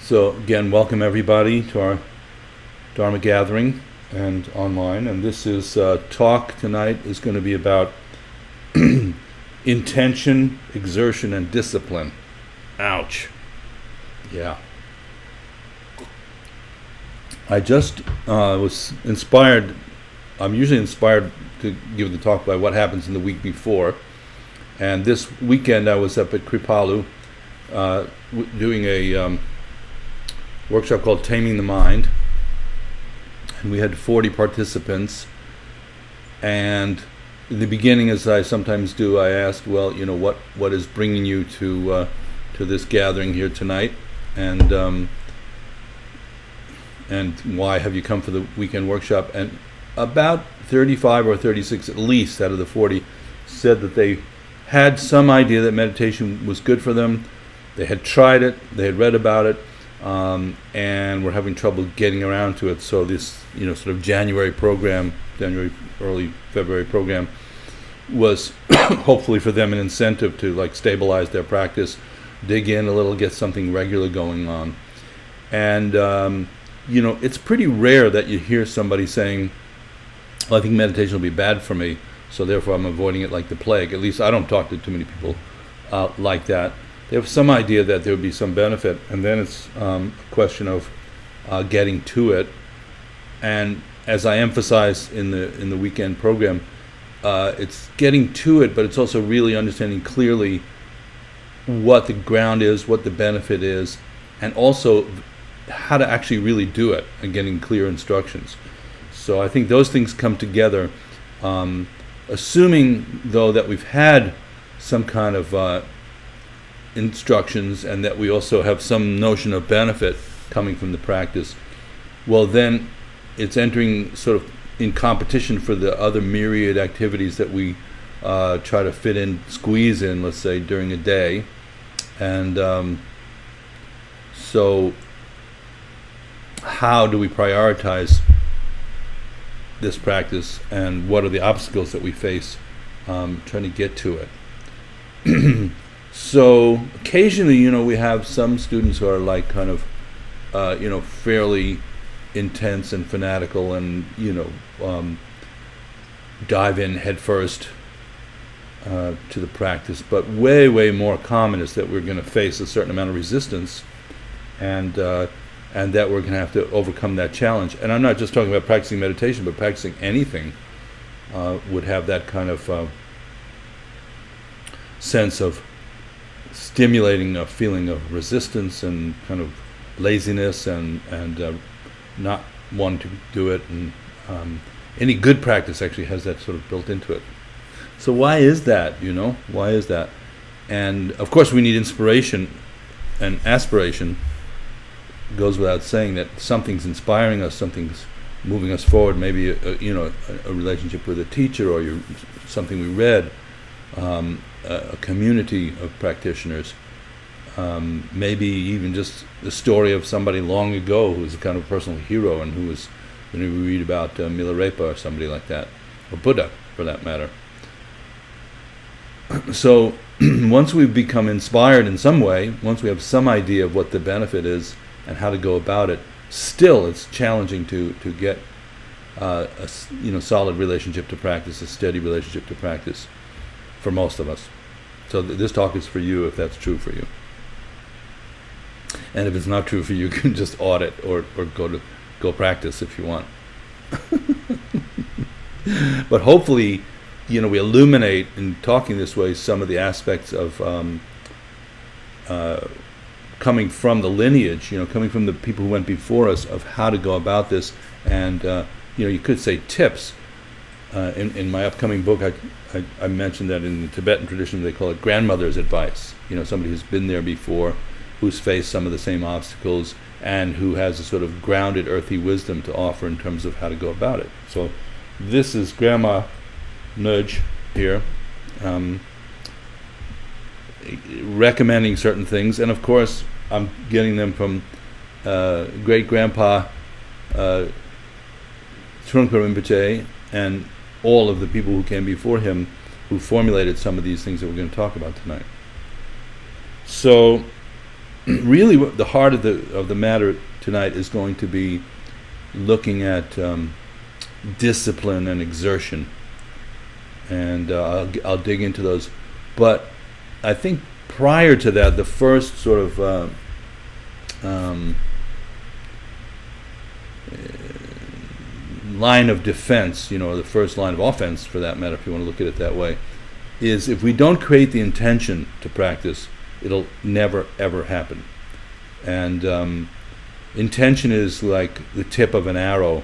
So again, welcome everybody to our Dharma gathering and online. And this is talk tonight is going to be about intention, exertion, and discipline. Ouch. Yeah. I just was inspired. I'm usually inspired to give the talk by what happens in the week before. And this weekend I was up at Kripalu doing a workshop called Taming the Mind. And we had 40 participants. And in the beginning, as I sometimes do, I asked, well, what is bringing you to this gathering here tonight? And why have you come for the weekend workshop? And about 35 or 36 at least out of the 40 said that they had some idea that meditation was good for them. They had tried it, they had read about it, and were having trouble getting around to it. So this, sort of January, early February program was hopefully for them an incentive to stabilize their practice, dig in a little, get something regular going on. And it's pretty rare that you hear somebody saying, well, I think meditation will be bad for me, so therefore I'm avoiding it like the plague. At least I don't talk to too many people like that. They have some idea that there would be some benefit, and then it's a question of getting to it. And as I emphasized in the weekend program, it's getting to it, but it's also really understanding clearly what the ground is, what the benefit is, and also how to actually really do it, and getting clear instructions. So I think those things come together, assuming though that we've had some kind of instructions and that we also have some notion of benefit coming from the practice. Well, then it's entering sort of in competition for the other myriad activities that we try to fit in, squeeze in, let's say, during a day. And so how do we prioritize this practice, and what are the obstacles that we face trying to get to it? So occasionally, we have some students who are kind of, fairly intense and fanatical, and dive in headfirst to the practice. But way, way more common is that we're going to face a certain amount of resistance, and that we're going to have to overcome that challenge. And I'm not just talking about practicing meditation, but practicing anything would have that kind of sense of stimulating a feeling of resistance and kind of laziness and not wanting to do it. And any good practice actually has that sort of built into it. So why is that, Why is that? And of course we need inspiration and aspiration. Goes without saying that something's inspiring us, something's moving us forward, maybe a relationship with a teacher, or something we read, a community of practitioners, maybe even just the story of somebody long ago who was a kind of personal hero, and who was, we read about Milarepa or somebody like that, or Buddha for that matter. So once we've become inspired in some way, once we have some idea of what the benefit is and how to go about it, still it's challenging to get a solid relationship to practice, a steady relationship to practice for most of us. So this talk is for you if that's true for you. And if it's not true for you, you can just audit or go practice if you want. But hopefully, we illuminate in talking this way some of the aspects of coming from the lineage, coming from the people who went before us, of how to go about this. And you could say tips. In my upcoming book, I mentioned that in the Tibetan tradition they call it grandmother's advice. Somebody who's been there before, who's faced some of the same obstacles, and who has a sort of grounded, earthy wisdom to offer in terms of how to go about it. So this is Grandma Nudge here, recommending certain things, and of course I'm getting them from great grandpa Trungpa Rinpoche and all of the people who came before him, who formulated some of these things that we're going to talk about tonight. So really, the heart of the matter tonight is going to be looking at discipline and exertion, and I'll dig into those. But I think prior to that, the first sort of line of defense, the first line of offense, for that matter, if you want to look at it that way, is if we don't create the intention to practice, it'll never ever happen. And intention is like the tip of an arrow,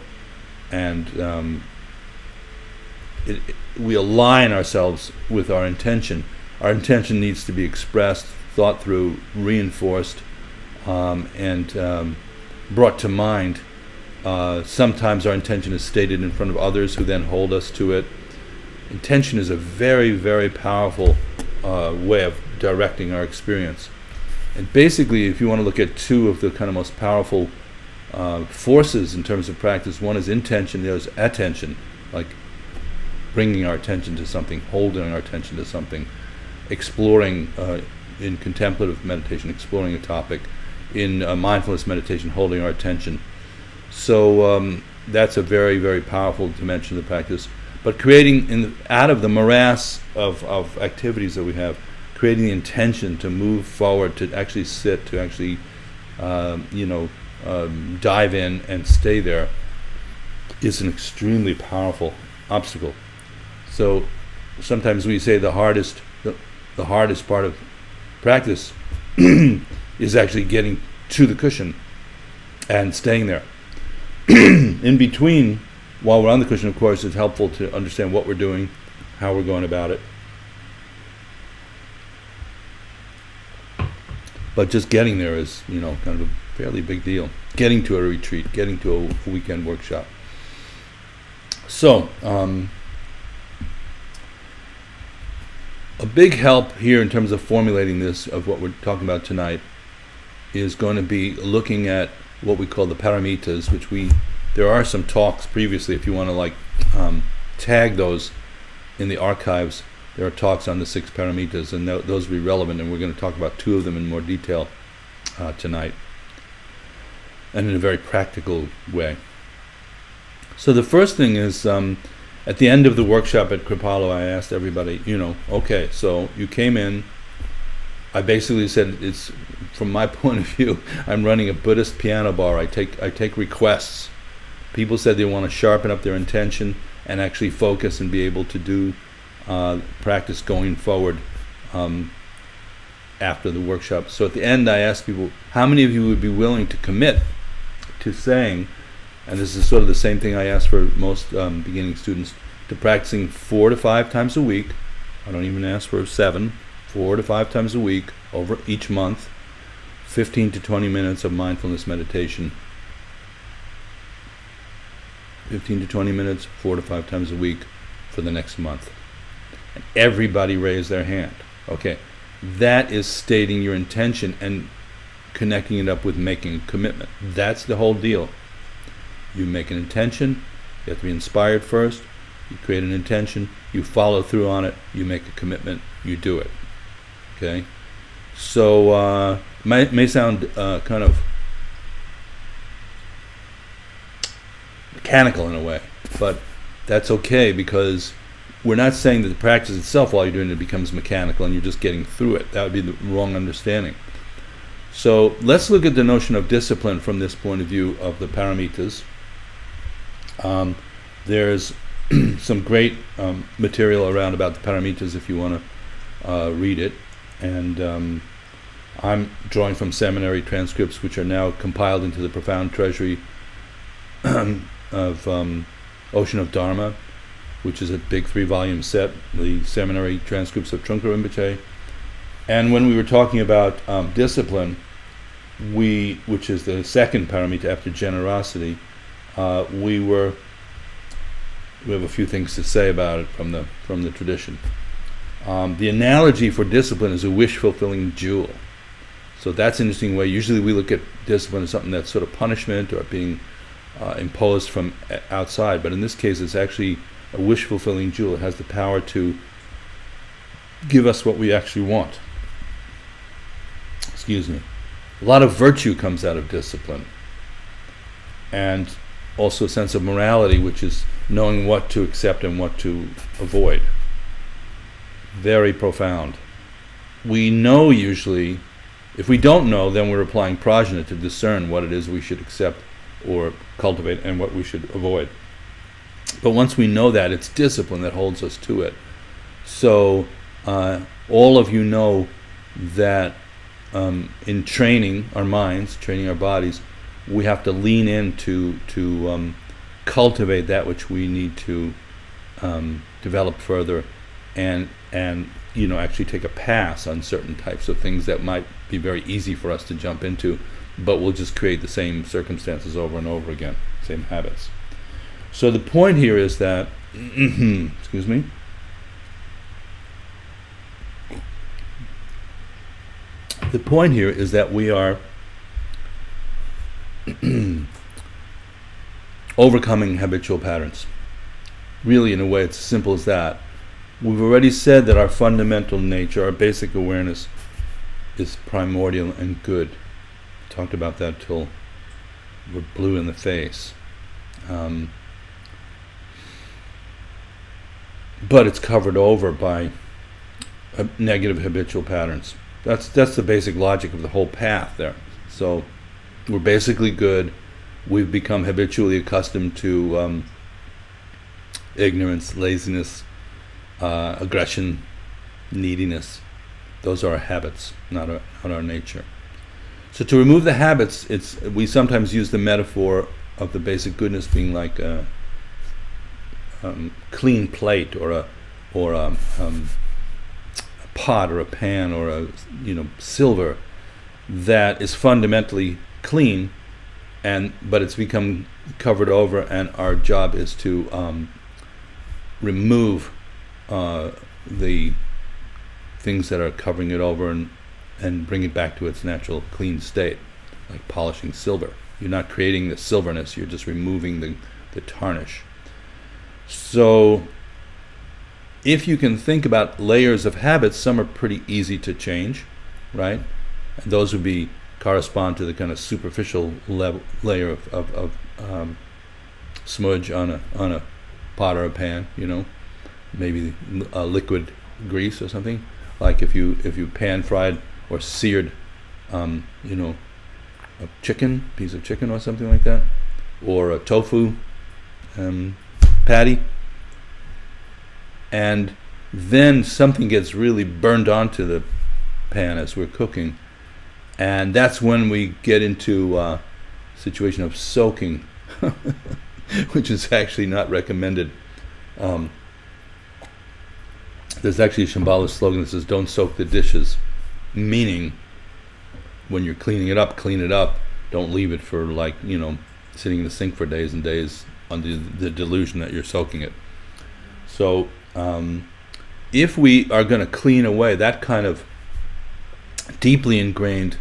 and we align ourselves with our intention. Our intention needs to be expressed, thought through, reinforced, and brought to mind. Sometimes our intention is stated in front of others who then hold us to it. Intention is a very, very powerful way of directing our experience. And basically, if you want to look at two of the kind of most powerful forces in terms of practice, one is intention, the other is attention, like bringing our attention to something, holding our attention to something, exploring in contemplative meditation, exploring a topic, in mindfulness meditation, holding our attention. So that's a very, very powerful dimension of the practice. But creating, out of the morass of activities that we have, creating the intention to move forward, to actually sit, to actually, dive in and stay there, is an extremely powerful obstacle. So sometimes we say the hardest part of practice is actually getting to the cushion and staying there. In between, while we're on the cushion, of course, it's helpful to understand what we're doing, how we're going about it. But just getting there is, kind of a fairly big deal. Getting to a retreat, getting to a weekend workshop. So, a big help here in terms of formulating this, of what we're talking about tonight, is going to be looking at what we call the paramitas, which there are some talks previously, if you want to tag those in the archives. There are talks on the 6 paramitas, and those will be relevant, and we're going to talk about 2 of them in more detail tonight, and in a very practical way. So the first thing is, at the end of the workshop at Kripalu, I asked everybody, okay, so you came in. I basically said, it's, from my point of view, I'm running a Buddhist piano bar. I take requests. People said they want to sharpen up their intention and actually focus and be able to do practice going forward after the workshop. So at the end, I asked people, how many of you would be willing to commit to saying, and this is sort of the same thing I ask for most beginning students, to practicing 4 to 5 times a week. I don't even ask for 7. 4 to 5 times a week over each month, 15 to 20 minutes of mindfulness meditation. 15 to 20 minutes, 4 to 5 times a week for the next month. And everybody raised their hand. Okay, that is stating your intention and connecting it up with making a commitment. That's the whole deal. You make an intention, you have to be inspired first, you create an intention, you follow through on it, you make a commitment, you do it. Okay, so may sound kind of mechanical in a way, but that's okay, because we're not saying that the practice itself, while you're doing it, becomes mechanical and you're just getting through it. That would be the wrong understanding. So let's look at the notion of discipline from this point of view of the paramitas. There's some great material around about the paramitas if you want to read it. And I'm drawing from seminary transcripts, which are now compiled into the profound treasury of Ocean of Dharma, which is a big 3-volume set, the seminary transcripts of Trungpa Rinpoche. And when we were talking about discipline, which is the second paramita after generosity, we have a few things to say about it from the tradition. The analogy for discipline is a wish-fulfilling jewel. So that's an interesting way. Usually we look at discipline as something that's sort of punishment or being imposed from outside, but in this case it's actually a wish-fulfilling jewel. It has the power to give us what we actually want. Excuse me. A lot of virtue comes out of discipline. And also a sense of morality, which is knowing what to accept and what to avoid. Very profound. We know usually, if we don't know, then we're applying prajna to discern what it is we should accept or cultivate and what we should avoid. But once we know that, it's discipline that holds us to it. So all of you know that in training our minds, training our bodies, we have to lean in to cultivate that which we need to develop further, and actually take a pass on certain types of things that might be very easy for us to jump into, but we'll just create the same circumstances over and over again, same habits. So the point here is that, excuse me, the point here is that we are overcoming habitual patterns. Really, in a way, it's as simple as that. We've already said that our fundamental nature, our basic awareness, is primordial and good. Talked about that till we're blue in the face. But it's covered over by negative habitual patterns. That's the basic logic of the whole path there. So we're basically good. We've become habitually accustomed to ignorance, laziness, aggression, neediness. Those are our habits, not our nature. So to remove the habits, we sometimes use the metaphor of the basic goodness being like a clean plate or a pot or a pan or a silver that is fundamentally clean, but it's become covered over, and our job is to remove the things that are covering it over and bring it back to its natural clean state, like polishing silver. You're not creating the silverness, you're just removing the tarnish. So if you can think about layers of habits, some are pretty easy to change, right? And those would correspond to the kind of superficial layer of smudge on a pot or a pan, maybe a liquid grease or something. Like if you pan fried or seared, a piece of chicken or something like that, or a tofu patty, and then something gets really burned onto the pan as we're cooking, and that's when we get into a situation of soaking, which is actually not recommended. There's actually a Shambhala slogan that says, "Don't soak the dishes," meaning when you're cleaning it up, clean it up. Don't leave it for sitting in the sink for days and days under the delusion that you're soaking it. So if we are going to clean away that kind of deeply ingrained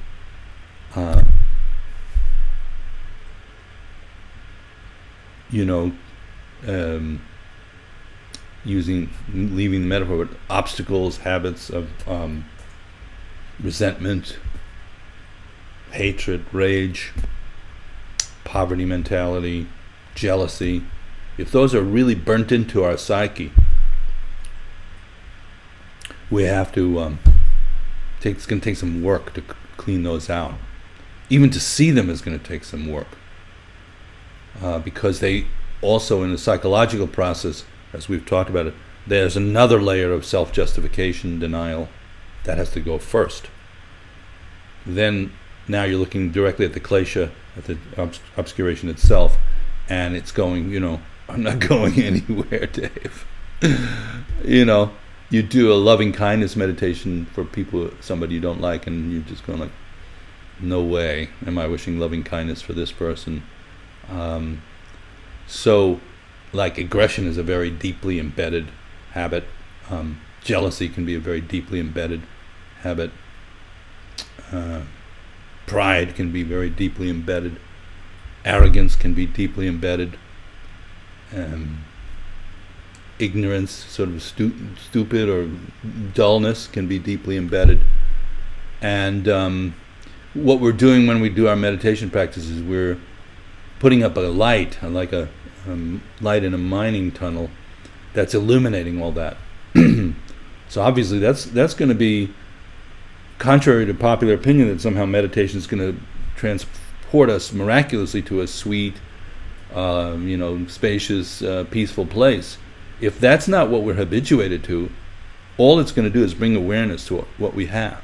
leaving the metaphor with obstacles, habits of resentment, hatred, rage, poverty mentality, jealousy, if those are really burnt into our psyche, we have to it's going to take some work to clean those out. Even to see them is going to take some work, because they also, in the psychological process, as we've talked about it, there's another layer of self-justification, denial, that has to go first. Then now you're looking directly at the klesha, at the obscuration itself, and it's going, I'm not going anywhere, Dave. You do a loving kindness meditation for somebody you don't like, and you're just going like, no way am I wishing loving kindness for this person. So like aggression is a very deeply embedded habit. Jealousy can be a very deeply embedded habit. Pride can be very deeply embedded. Arrogance can be deeply embedded. Ignorance, sort of stupid or dullness, can be deeply embedded. And what we're doing when we do our meditation practices, we're putting up a light, like a light in a mining tunnel, that's illuminating all that. So obviously that's going to be contrary to popular opinion, that somehow meditation is going to transport us miraculously to a sweet, spacious, peaceful place. If that's not what we're habituated to, all it's going to do is bring awareness to what we have.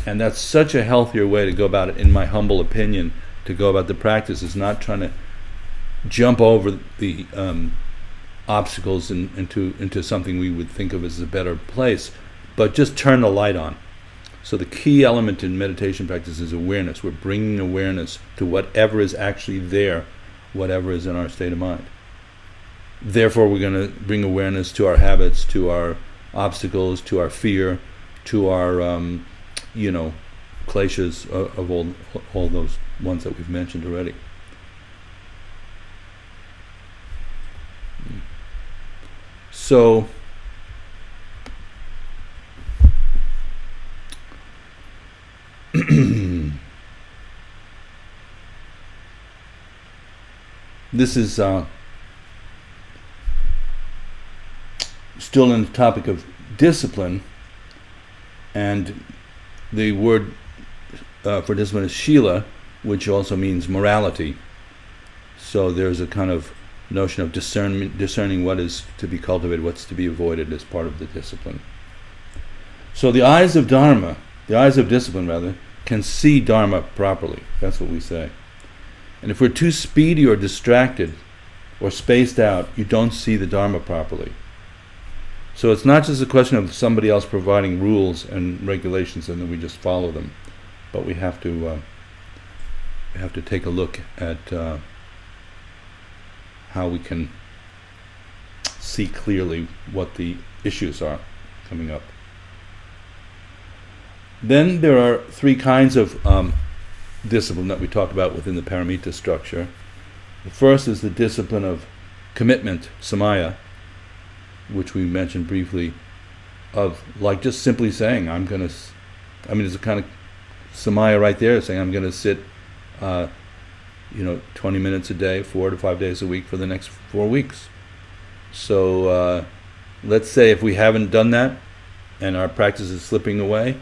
And that's such a healthier way to go about it, in my humble opinion, to go about the practice, is not trying to jump over the obstacles into something we would think of as a better place, but just turn the light on. So the key element in meditation practice is awareness. We're bringing awareness to whatever is actually there, whatever is in our state of mind. Therefore, we're going to bring awareness to our habits, to our obstacles, to our fear, to our kleshas, of all those ones that we've mentioned already. So this is still in the topic of discipline, and the word for discipline is shila, which also means morality. So there's a kind of notion of discerning what is to be cultivated, what's to be avoided as part of the discipline. So the eyes of Dharma, the eyes of discipline rather, can see Dharma properly. That's what we say. And if we're too speedy or distracted or spaced out, you don't see the Dharma properly. So it's not just a question of somebody else providing rules and regulations and then we just follow them, but we have to take a look at how we can see clearly what the issues are coming up. Then there are three kinds of discipline that we talk about within the paramita structure. The first is the discipline of commitment, samaya, which we mentioned briefly, of like just simply saying, there's a kind of samaya right there, saying I'm going to sit 20 minutes a day, 4 to 5 days a week for the next 4 weeks. So let's say if we haven't done that and our practice is slipping away,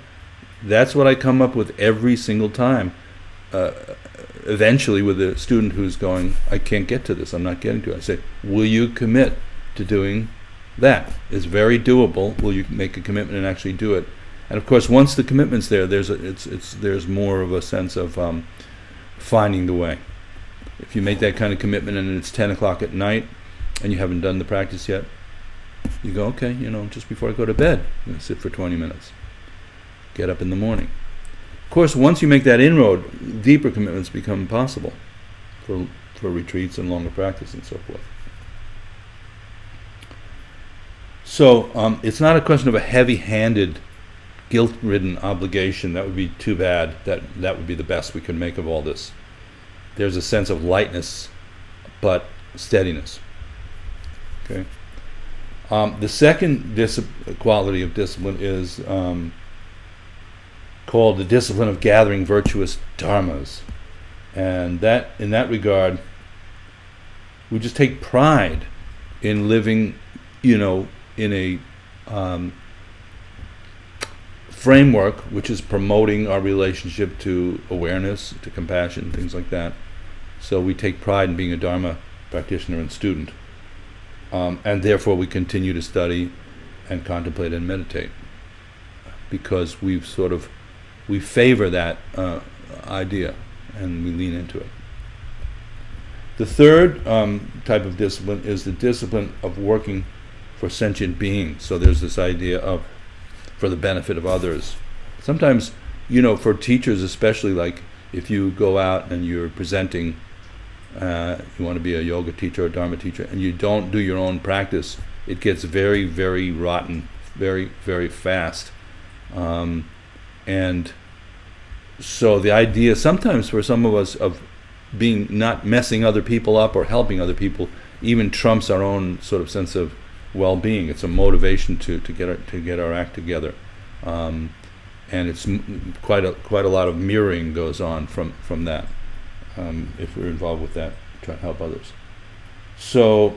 that's what I come up with every single time. Eventually with a student who's going, I can't get to this, I'm not getting to it. I say, will you commit to doing that? It's very doable. Will you make a commitment and actually do it? And of course, once the commitment's there, there's more of a sense of finding the way. If you make that kind of commitment and it's 10 o'clock at night and you haven't done the practice yet, you go, okay, just before I go to bed, I'm going to sit for 20 minutes. Get up in the morning. Of course, once you make that inroad, deeper commitments become possible for retreats and longer practice and so forth. So it's not a question of a heavy-handed, guilt-ridden obligation. That would be too bad. That would be the best we could make of all this. There's a sense of lightness, but steadiness. Okay. The second quality of discipline is called the discipline of gathering virtuous dharmas, and that, in that regard, we just take pride in living, in a framework which is promoting our relationship to awareness, to compassion, things like that. So we take pride in being a Dharma practitioner and student, and therefore we continue to study and contemplate and meditate, because we favor that idea and we lean into it. The third type of discipline is the discipline of working for sentient beings. So there's this idea of for the benefit of others. Sometimes, for teachers especially, like if you go out and you're presenting, you want to be a yoga teacher or a Dharma teacher, and you don't do your own practice, it gets very, very rotten, very, very fast. And so the idea sometimes for some of us of being not messing other people up or helping other people even trumps our own sort of sense of well-being. It's a motivation to get our act together, and it's quite a lot of mirroring goes on from that, if we're involved with that, trying to help others. So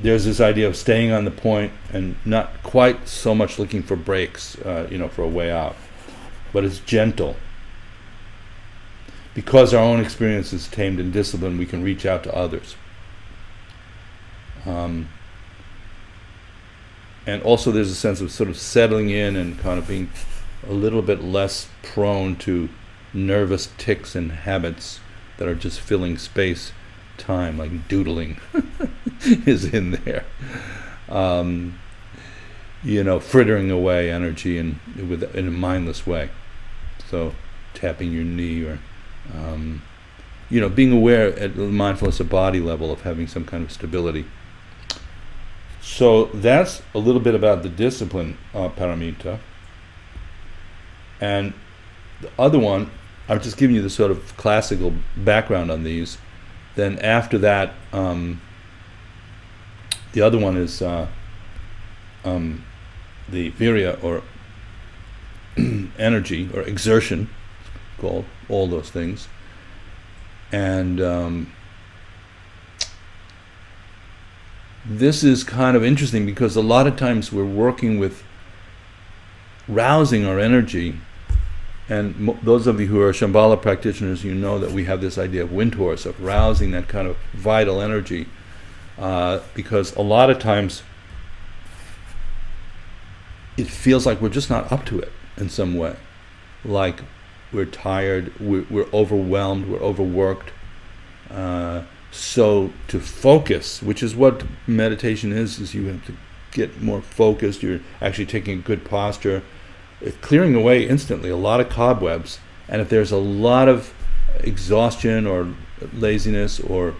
there's this idea of staying on the point and not quite so much looking for breaks, for a way out, but it's gentle. Because our own experience is tamed and disciplined, we can reach out to others. And also there's a sense of sort of settling in and kind of being a little bit less prone to nervous tics and habits that are just filling space, time, like doodling is in there. Frittering away energy in a mindless way. So tapping your knee or being aware at the mindfulness of body level of having some kind of stability. So that's a little bit about the discipline paramita. And the other one, I'm just giving you the sort of classical background on these. Then after that, the other one is the virya, or energy, or exertion, called, all those things. And this is kind of interesting because a lot of times we're working with rousing our energy, and those of you who are Shambhala practitioners, you know that we have this idea of wind horse, of rousing that kind of vital energy, because a lot of times it feels like we're just not up to it in some way, like we're tired, we're overwhelmed, we're overworked. So to focus, which is what meditation is you have to get more focused, you're actually taking a good posture, it's clearing away instantly a lot of cobwebs. And if there's a lot of exhaustion or laziness or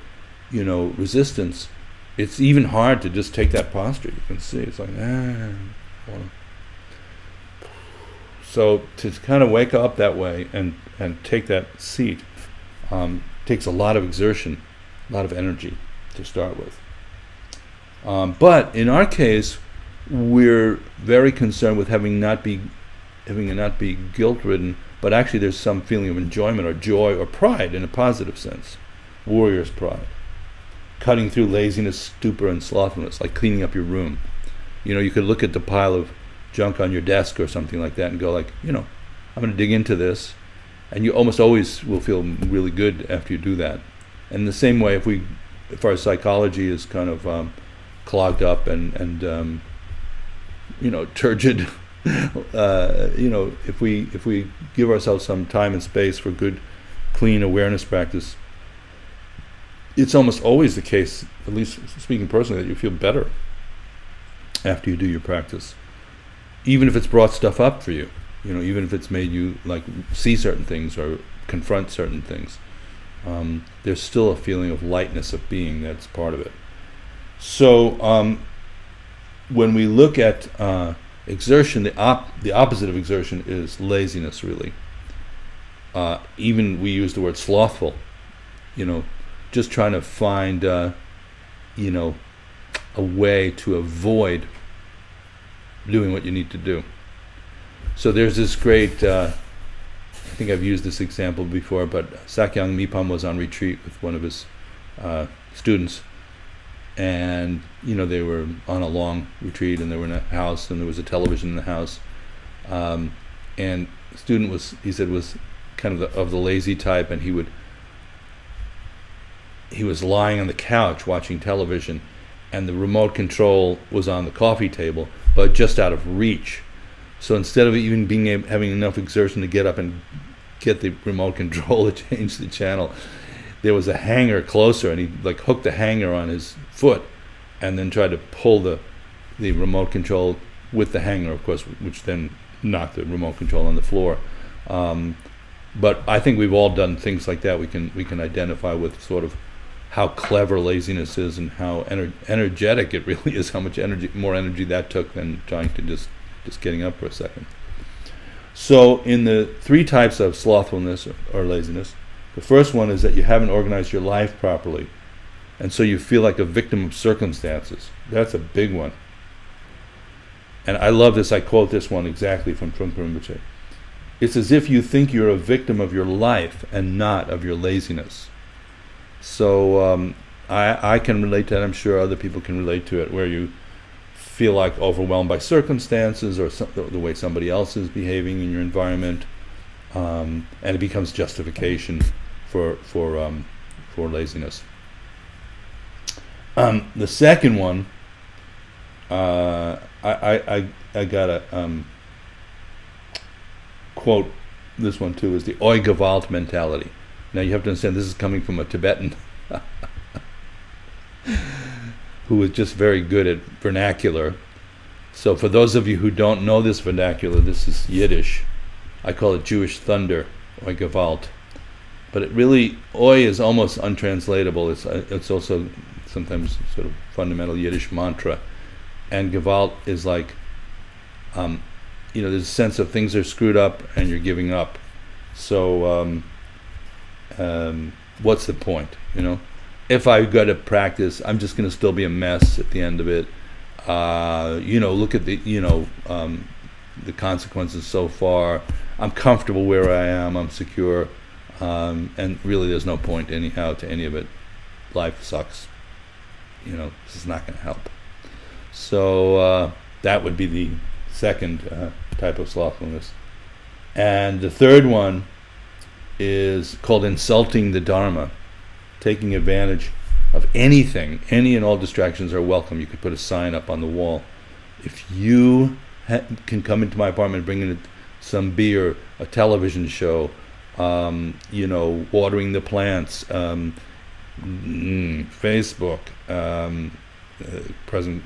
resistance, it's even hard to just take that posture. You can see it's like so to kind of wake up that way and take that seat takes a lot of exertion, a lot of energy to start with. But in our case, we're very concerned with having it not be guilt-ridden, but actually there's some feeling of enjoyment or joy or pride in a positive sense. Warrior's pride. Cutting through laziness, stupor, and slothfulness, like cleaning up your room. You could look at the pile of junk on your desk or something like that and go like, I'm going to dig into this. And you almost always will feel really good after you do that. And the same way, if our psychology is kind of clogged up and turgid, if we give ourselves some time and space for good, clean awareness practice, it's almost always the case, at least speaking personally, that you feel better after you do your practice, even if it's brought stuff up for you. Even if it's made you like see certain things or confront certain things, there's still a feeling of lightness of being that's part of it. So when we look at exertion, the opposite of exertion is laziness, really. Even we use the word slothful, just trying to find a way to avoid doing what you need to do. So there's this great, I think I've used this example before, but Sakyong Mipam was on retreat with one of his students, and they were on a long retreat, and they were in a house, and there was a television in the house, and the student was kind of the lazy type, and he was lying on the couch watching television, and the remote control was on the coffee table, but just out of reach. So instead of even having enough exertion to get up and get the remote control to change the channel, there was a hanger closer, and he hooked the hanger on his foot, and then tried to pull the remote control with the hanger, of course, which then knocked the remote control on the floor. But I think we've all done things like that. We can identify with sort of how clever laziness is and how energetic it really is. How much more energy that took than trying to just getting up for a second. So in the three types of slothfulness or laziness, the first one is that you haven't organized your life properly, and so you feel like a victim of circumstances. That's a big one. And I love this. I quote this one exactly from Trungpa Rinpoche. It's as if you think you're a victim of your life and not of your laziness. So I can relate to that. I'm sure other people can relate to it, where you feel like overwhelmed by circumstances or the way somebody else is behaving in your environment, and it becomes justification for laziness. The second one, I gotta quote this one too, is the Oi Gewalt mentality. Now you have to understand, this is coming from a Tibetan who was just very good at vernacular. So for those of you who don't know this vernacular, this is Yiddish. I call it Jewish thunder, Oi Gewalt. But it really, Oi is almost untranslatable. It's also sometimes sort of fundamental Yiddish mantra. And Gewalt is like, there's a sense of things are screwed up and you're giving up. So what's the point, If I go to practice, I'm just going to still be a mess at the end of it. Look at the consequences so far. I'm comfortable where I am. I'm secure. And really there's no point anyhow to any of it. Life sucks. This is not going to help. So that would be the second type of slothfulness. And the third one is called insulting the Dharma, taking advantage of anything. Any and all distractions are welcome. You could put a sign up on the wall. If you can come into my apartment, bring in some beer, a television show, watering the plants, Facebook, present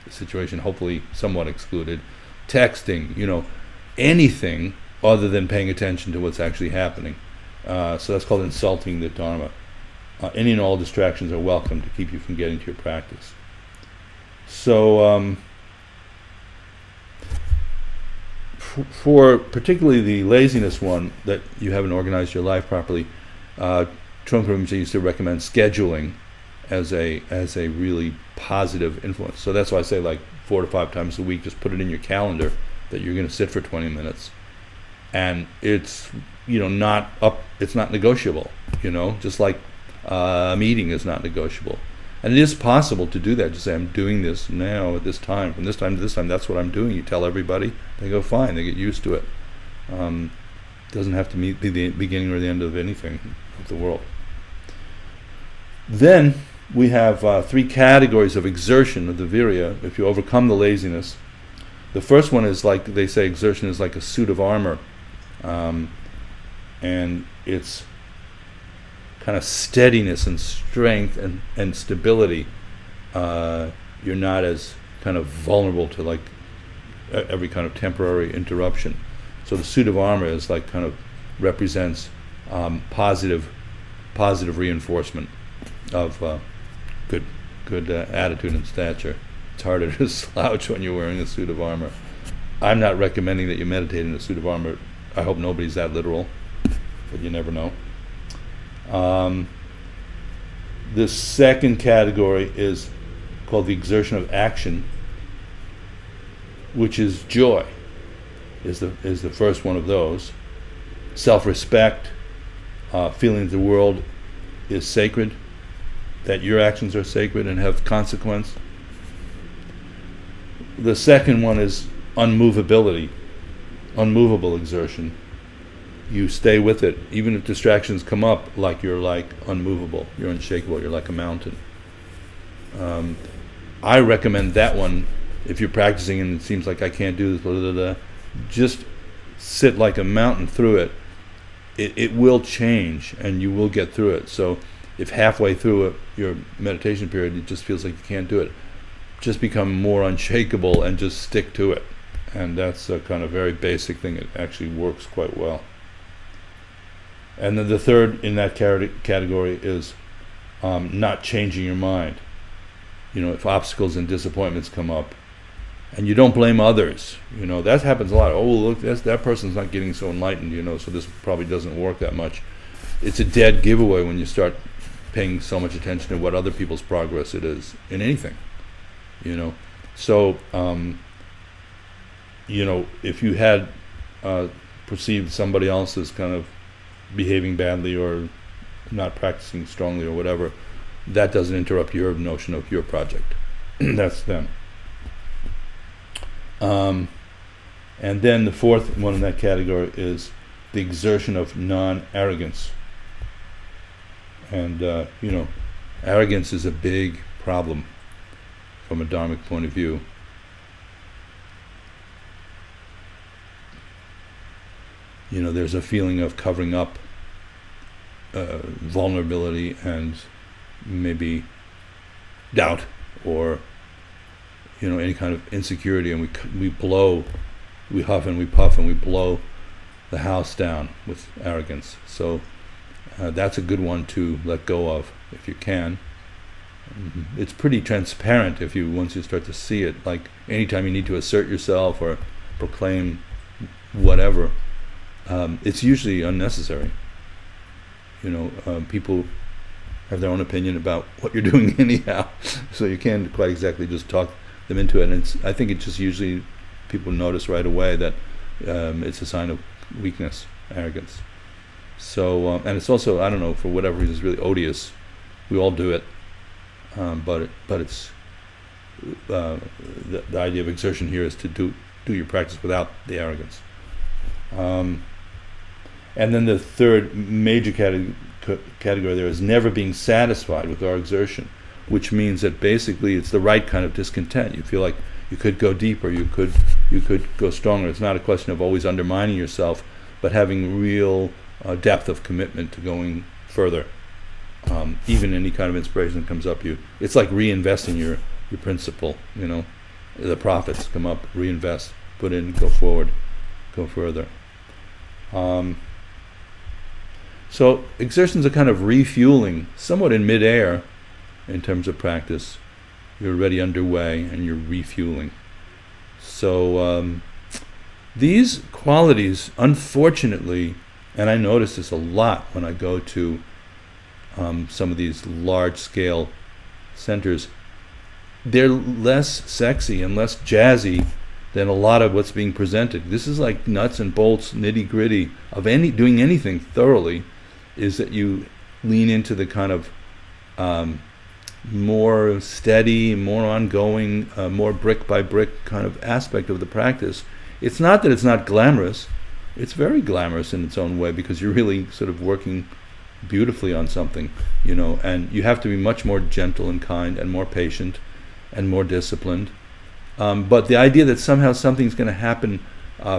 situation hopefully somewhat excluded, texting, anything other than paying attention to what's actually happening. So that's called insulting the Dharma. Any and all distractions are welcome to keep you from getting to your practice. So for particularly the laziness one, that you haven't organized your life properly, Trungpa Rinpoche used to recommend scheduling as a really positive influence. So that's why I say, like, 4 to 5 times a week, just put it in your calendar that you're going to sit for 20 minutes, and it's it's not negotiable. Just like a meeting is not negotiable, and it is possible to do that. Just say, I'm doing this now at this time, from this time to this time. That's what I'm doing. You tell everybody, they go fine. They get used to it. Doesn't have to be the beginning or the end of anything of the world. Then we have 3 categories of exertion of the virya. If you overcome the laziness, the first one is, like they say, exertion is like a suit of armor, and it's kind of steadiness and strength and stability. You're not as kind of vulnerable to like every kind of temporary interruption. So the suit of armor is like kind of represents positive reinforcement of good attitude and stature. It's harder to slouch when you're wearing a suit of armor. I'm not recommending that you meditate in a suit of armor. I hope nobody's that literal, but you never know. The second category is called the exertion of action, which is joy, is the first one of those. Self-respect, feeling the world is sacred, that your actions are sacred and have consequence. The second one is unmovability, unmovable exertion. You stay with it, even if distractions come up, like you're like unmovable, you're unshakable, you're like a mountain. I recommend that one if you're practicing and it seems like I can't do this, blah, blah, blah, just sit like a mountain through it. It will change and you will get through it. So if halfway through your meditation period it just feels like you can't do it, just become more unshakable and just stick to it. And that's a kind of very basic thing. It actually works quite well. And then the third in that category is not changing your mind. If obstacles and disappointments come up, and you don't blame others, that happens a lot. Oh, look, that person's not getting so enlightened, so this probably doesn't work that much. It's a dead giveaway when you start paying so much attention to what other people's progress it is in anything, So, if you had perceive somebody else as kind of behaving badly or not practicing strongly or whatever, that doesn't interrupt your notion of your project. That's them. And then the fourth one in that category is the exertion of non-arrogance. And, arrogance is a big problem from a dharmic point of view. There's a feeling of covering up vulnerability and maybe doubt or any kind of insecurity, and we huff and we puff and we blow the house down with arrogance. So that's a good one to let go of if you can. It's pretty transparent once you start to see it. Like anytime you need to assert yourself or proclaim whatever, it's usually unnecessary. People have their own opinion about what you're doing anyhow, so you can't quite exactly just talk them into it. And I think it just usually people notice right away that it's a sign of weakness, arrogance. So, and it's also, I don't know, for whatever reason, it's really odious. We all do it, but it's the idea of exertion here is to do your practice without the arrogance. And then the third major category there is never being satisfied with our exertion, which means that basically it's the right kind of discontent. You feel like you could go deeper, you could go stronger. It's not a question of always undermining yourself, but having real depth of commitment to going further. Even any kind of inspiration that comes up, it's like reinvesting your principle. The profits come up, reinvest, put in, go forward, go further. So exertion's a kind of refueling, somewhat in midair in terms of practice. You're already underway and you're refueling. So these qualities, unfortunately, and I notice this a lot when I go to some of these large-scale centers, they're less sexy and less jazzy than a lot of what's being presented. This is like nuts and bolts, nitty-gritty of doing anything thoroughly, is that you lean into the kind of more steady, more ongoing, more brick-by-brick kind of aspect of the practice. It's not that it's not glamorous. It's very glamorous in its own way because you're really sort of working beautifully on something, and you have to be much more gentle and kind and more patient and more disciplined. But the idea that somehow something's going to happen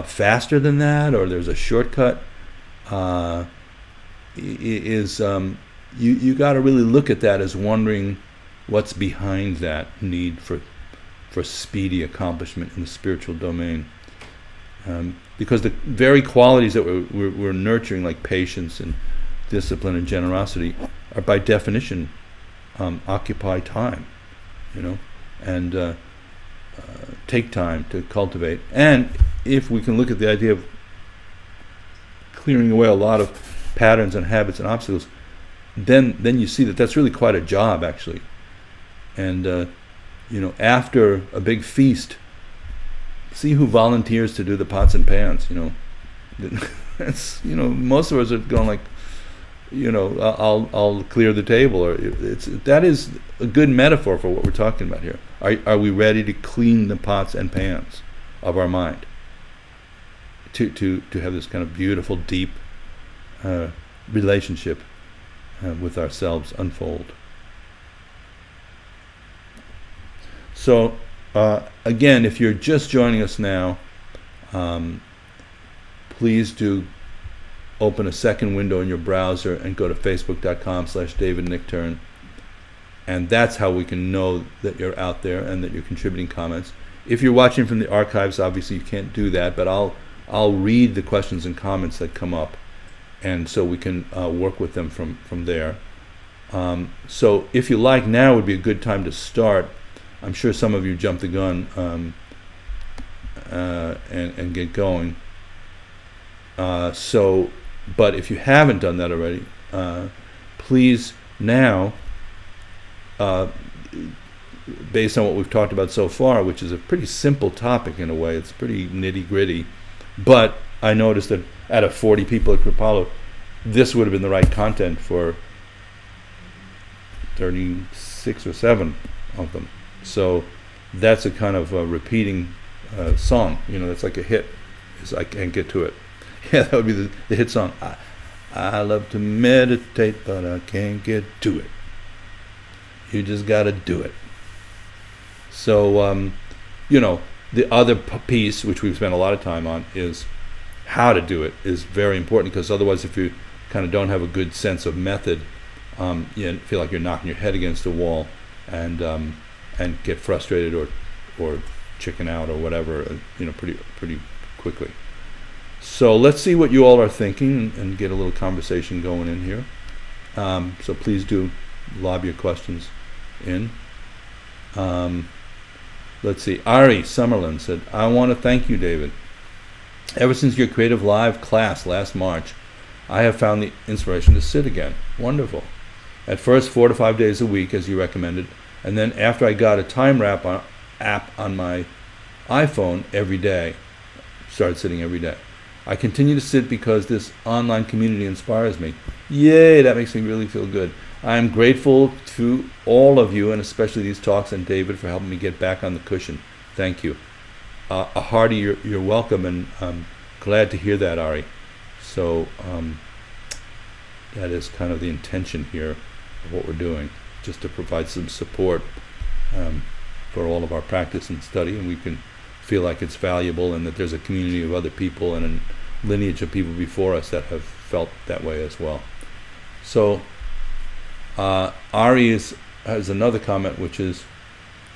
faster than that, or there's a shortcut, is you got to really look at that as wondering what's behind that need for speedy accomplishment in the spiritual domain. Because the very qualities that we're nurturing, like patience and discipline and generosity, are by definition occupy time, and take time to cultivate. And if we can look at the idea of clearing away a lot of patterns and habits and obstacles, then you see that that's really quite a job, actually. And after a big feast, see who volunteers to do the pots and pans. It's, most of us are going like, I'll clear the table, or that is a good metaphor for what we're talking about here. Are we ready to clean the pots and pans of our mind to have this kind of beautiful, deep relationship with ourselves unfold? So again, if you're just joining us now, please do open a second window in your browser and go to facebook.com/DavidNickturn, and that's how we can know that you're out there and that you're contributing comments. If you're watching from the archives, obviously you can't do that, but I'll read the questions and comments that come up, and so we can work with them from there. So if you like, now would be a good time to start. I'm sure some of you jumped the gun and get going. But if you haven't done that already, please now, based on what we've talked about so far, which is a pretty simple topic in a way, it's pretty nitty-gritty, but I noticed that out of 40 people at Kripalu, this would have been the right content for 36 or 7 of them. So that's a kind of repeating song. That's like a hit. I can't get to it. Yeah, that would be the hit song. I love to meditate, but I can't get to it. You just got to do it. So, the other piece, which we've spent a lot of time on, is how to do it is very important, because otherwise if you kind of don't have a good sense of method, you feel like you're knocking your head against a wall and get frustrated or chicken out or whatever, pretty quickly. So let's see what you all are thinking and get a little conversation going in here. So please do lob your questions in. Let's see. Ari Summerlin said, I want to thank you, David. Ever since your Creative Live class last March, I have found the inspiration to sit again. Wonderful. At first, 4 to 5 days a week, as you recommended, and then after I got a time wrap app on my iPhone every day, started sitting every day. I continue to sit because this online community inspires me. Yay, that makes me really feel good. I am grateful to all of you, and especially these talks and David, for helping me get back on the cushion. Thank you. A hearty, you're welcome, and I'm glad to hear that, Ari. So that is kind of the intention here of what we're doing, just to provide some support for all of our practice and study, and we can feel like it's valuable, and that there's a community of other people and a lineage of people before us that have felt that way as well. So Ari has another comment, which is,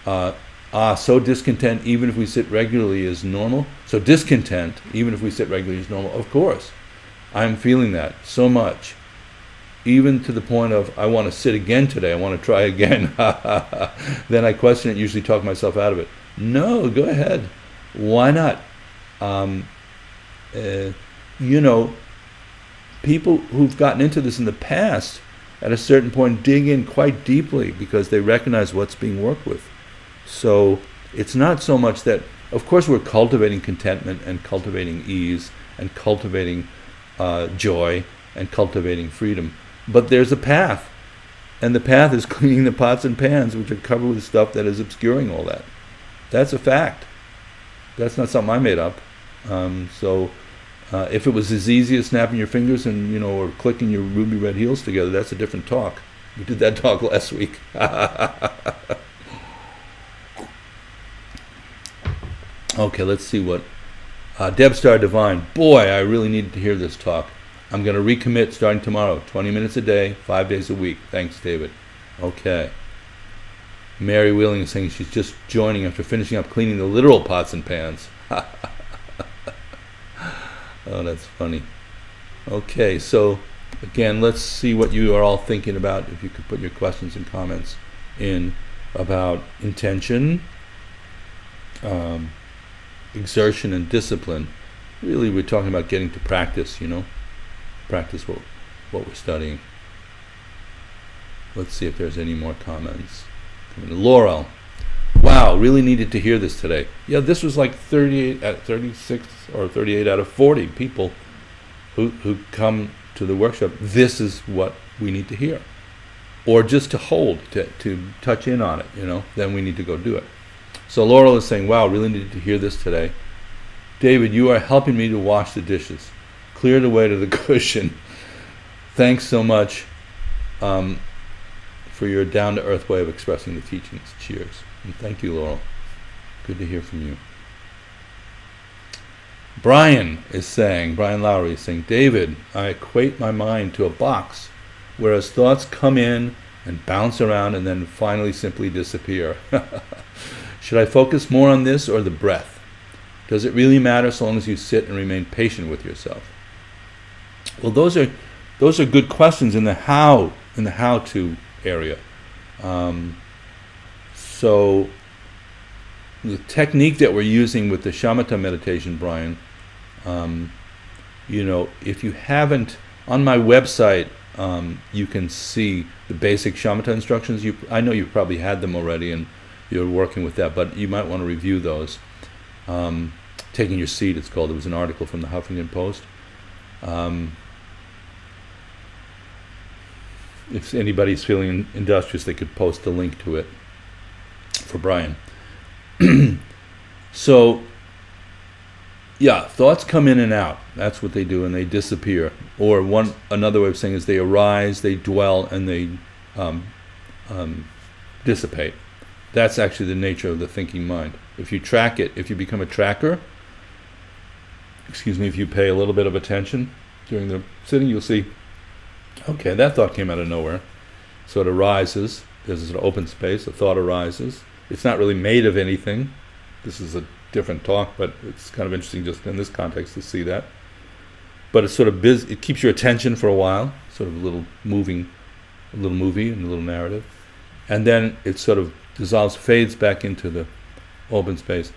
so discontent even if we sit regularly is normal. So discontent even if we sit regularly is normal. Of course, I'm feeling that so much, even to the point of I want to sit again today. I want to try again. Then I question it, usually talk myself out of it. No, go ahead. Why not? People who've gotten into this in the past, at a certain point, dig in quite deeply because they recognize what's being worked with. So it's not so much that, of course, we're cultivating contentment and cultivating ease and cultivating joy and cultivating freedom. But there's a path, and the path is cleaning the pots and pans, which are covered with stuff that is obscuring all that. That's a fact. That's not something I made up. If it was as easy as snapping your fingers and, or clicking your ruby red heels together, that's a different talk. We did that talk last week. Okay, let's see what... Deb Star Divine. Boy, I really needed to hear this talk. I'm going to recommit starting tomorrow. 20 minutes a day, 5 days a week. Thanks, David. Okay. Mary Wheeling is saying she's just joining after finishing up cleaning the literal pots and pans. Oh, that's funny. Okay, so again, let's see what you are all thinking about. If you could put your questions and comments in about intention, exertion, and discipline. Really, we're talking about getting to practice, practice what we're studying. Let's see if there's any more comments. Laurel. Wow, really needed to hear this today. Yeah, this was like 36 or 38 out of 40 people who come to the workshop. This is what we need to hear. Or just to hold, to touch in on it, then we need to go do it. So Laurel is saying, wow, really needed to hear this today. David, you are helping me to wash the dishes. Clear the way to the cushion. Thanks so much for your down-to-earth way of expressing the teachings. Cheers. And thank you, Laurel. Good to hear from you. Brian Lowry is saying, David, I equate my mind to a box, whereas thoughts come in and bounce around and then finally simply disappear. Should I focus more on this or the breath? Does it really matter so long as you sit and remain patient with yourself? Well, those are good questions in the how-to area. So the technique that we're using with the shamatha meditation, Brian, if you haven't, on my website, you can see the basic shamatha instructions. I know you've probably had them already and you're working with that, but you might want to review those. taking your seat, it's called. It was an article from the Huffington Post. If anybody's feeling industrious, they could post a link to it for Brian. So, yeah, thoughts come in and out. That's what they do, and they disappear. Or another way of saying is they arise, they dwell, and they dissipate. That's actually the nature of the thinking mind. If you track it, if you become a tracker, if you pay a little bit of attention during the sitting, you'll see, okay, that thought came out of nowhere. So it arises. There's an open space. A thought arises. It's not really made of anything. This is a different talk, but it's kind of interesting just in this context to see that. But it's sort of it keeps your attention for a while, sort of a little movie and a little narrative. And then it sort of dissolves, fades back into the open space.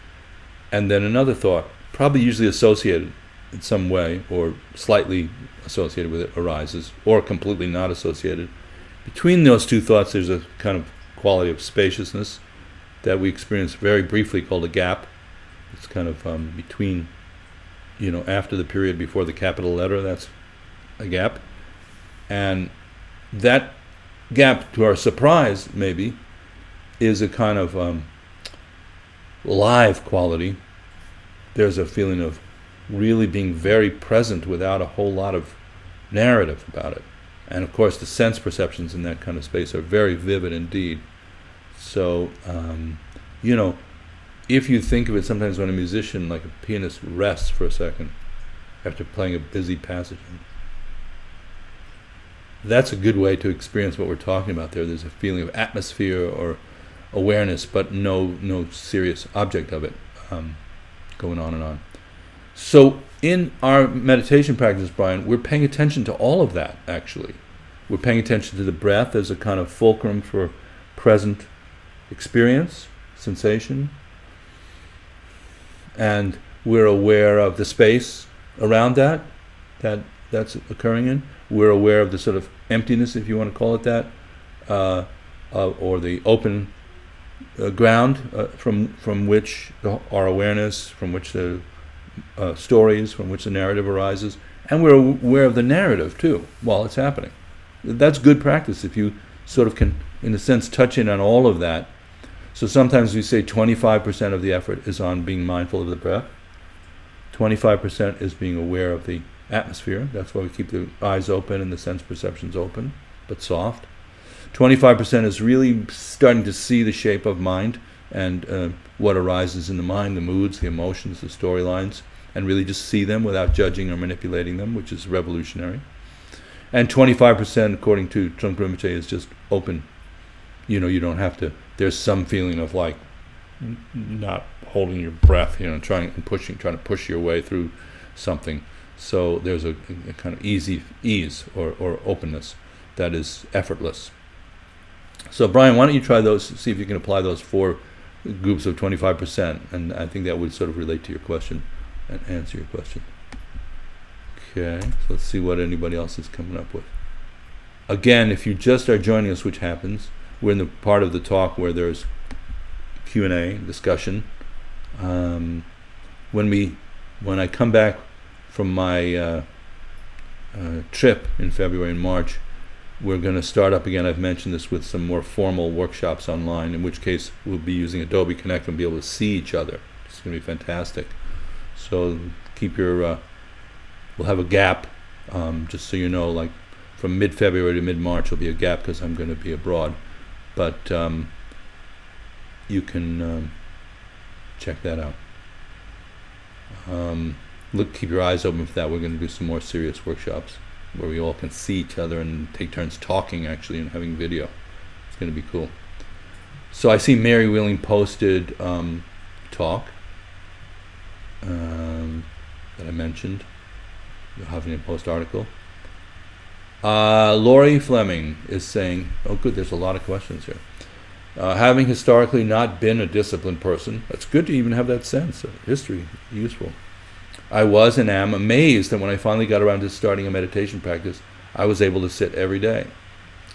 And then another thought, probably usually associated in some way or slightly associated with it, arises, or completely not associated. Between those two thoughts, there's a kind of quality of spaciousness that we experience very briefly called a gap. It's kind of between, after the period before the capital letter, that's a gap. And that gap, to our surprise, maybe, is a kind of live quality. There's a feeling of really being very present without a whole lot of narrative about it. And of course, the sense perceptions in that kind of space are very vivid indeed. So, if you think of it sometimes when a musician, like a pianist, rests for a second after playing a busy passage, that's a good way to experience what we're talking about there. There's a feeling of atmosphere or awareness, but no serious object of it going on and on. So in our meditation practice, Brian, we're paying attention to all of that, actually. We're paying attention to the breath as a kind of fulcrum for present experience, sensation. And we're aware of the space around that's occurring in. We're aware of the sort of emptiness, if you want to call it that, or the open ground from which our awareness, from which the stories, from which the narrative arises. And we're aware of the narrative, too, while it's happening. That's good practice if you sort of can, in a sense, touch in on all of that. So sometimes we say 25% of the effort is on being mindful of the breath. 25% is being aware of the atmosphere. That's why we keep the eyes open and the sense perceptions open, but soft. 25% is really starting to see the shape of mind and what arises in the mind, the moods, the emotions, the storylines, and really just see them without judging or manipulating them, which is revolutionary. And 25%, according to Trungpa Rinpoche, is just open. You don't have to. There's some feeling of like not holding your breath, trying to push your way through something. So there's a kind of ease or openness that is effortless. So Brian, why don't you try those, see if you can apply those 4 groups of 25%, and I think that would sort of relate to your question and answer your question. Okay, so let's see what anybody else is coming up with. Again, if you just are joining us, which happens, we're in the part of the talk where there's Q&A, discussion. When I come back from my trip in February and March, we're going to start up again. I've mentioned this with some more formal workshops online, in which case we'll be using Adobe Connect and be able to see each other. It's going to be fantastic. So keep your, we'll have a gap, just so you know, like from mid-February to mid-March will be a gap because I'm going to be abroad. But you can check that out. Keep your eyes open for that. We're going to do some more serious workshops where we all can see each other and take turns talking, actually, and having video. It's going to be cool. So I see Mary Wheeling posted talk that I mentioned, the Huffington Post article. Laurie Fleming is saying, oh good, there's a lot of questions here. Having historically not been a disciplined person, it's good to even have that sense of history, useful. I was and am amazed that when I finally got around to starting a meditation practice, I was able to sit every day.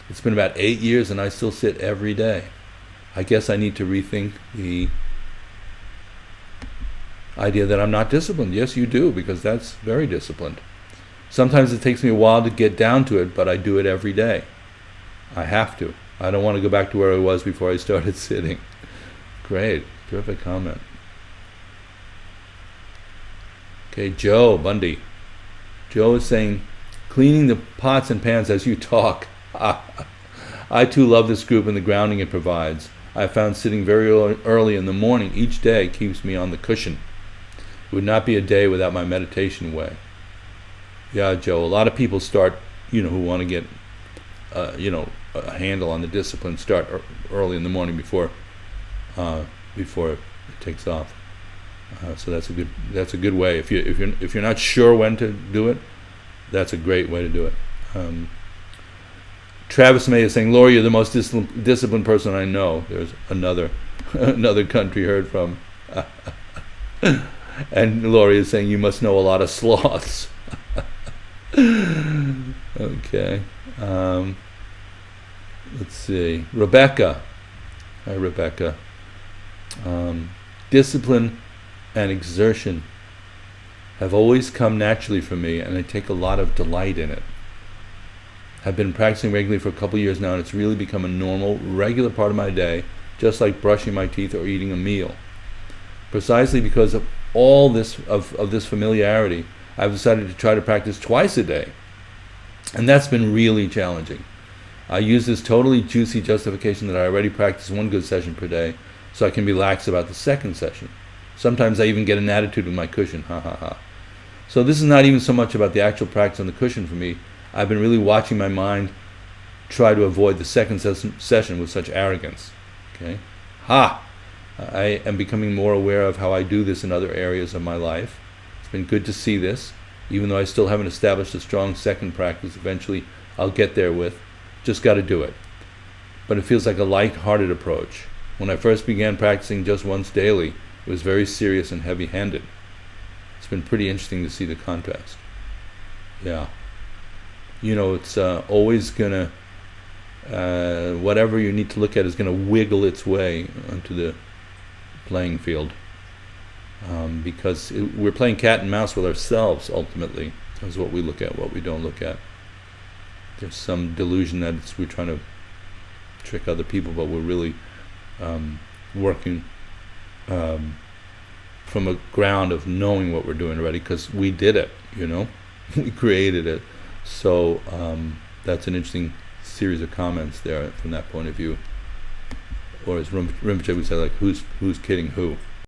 It's been about 8 years and I still sit every day. I guess I need to rethink idea that I'm not disciplined. Yes, you do, because that's very disciplined. Sometimes it takes me a while to get down to it, but I do it every day. I have to. I don't want to go back to where I was before I started sitting. Great. Terrific comment. Okay, Joe Bundy. Joe is saying, cleaning the pots and pans as you talk. I too love this group and the grounding it provides. I found sitting very early in the morning each day keeps me on the cushion. It would not be a day without my meditation way. Yeah, Joe, a lot of people start, who want to get, a handle on the discipline, start early in the morning before it takes off. So that's a good way. If you're not sure when to do it, that's a great way to do it. Travis May is saying, Lori, you're the most disciplined person I know. There's another country heard from. And Lori is saying, you must know a lot of sloths. Okay. Let's see. Rebecca. Hi, Rebecca. Discipline and exertion have always come naturally for me, and I take a lot of delight in it. I've been practicing regularly for a couple of years now, and it's really become a normal, regular part of my day, just like brushing my teeth or eating a meal. Precisely because of all this of this familiarity, I've decided to try to practice twice a day, and that's been really challenging. I use this totally juicy justification that I already practice one good session per day, so I can be lax about the second session. Sometimes I even get an attitude with my cushion, ha ha ha. So this is not even so much about the actual practice on the cushion for me. I've been really watching my mind try to avoid the second session with such arrogance. Okay? Ha! I am becoming more aware of how I do this in other areas of my life. It's been good to see this, even though I still haven't established a strong second practice. Eventually I'll get there with. Just got to do it. But it feels like a light-hearted approach. When I first began practicing just once daily, it was very serious and heavy-handed. It's been pretty interesting to see the contrast. Yeah. It's always going to, whatever you need to look at is going to wiggle its way onto the playing field. Because we're playing cat and mouse with ourselves, ultimately, is what we look at, what we don't look at. There's some delusion that we're trying to trick other people, but we're really working from a ground of knowing what we're doing already, because we did it, we created it. So that's an interesting series of comments there from that point of view. Or as Rinpoche would say, like, who's kidding who?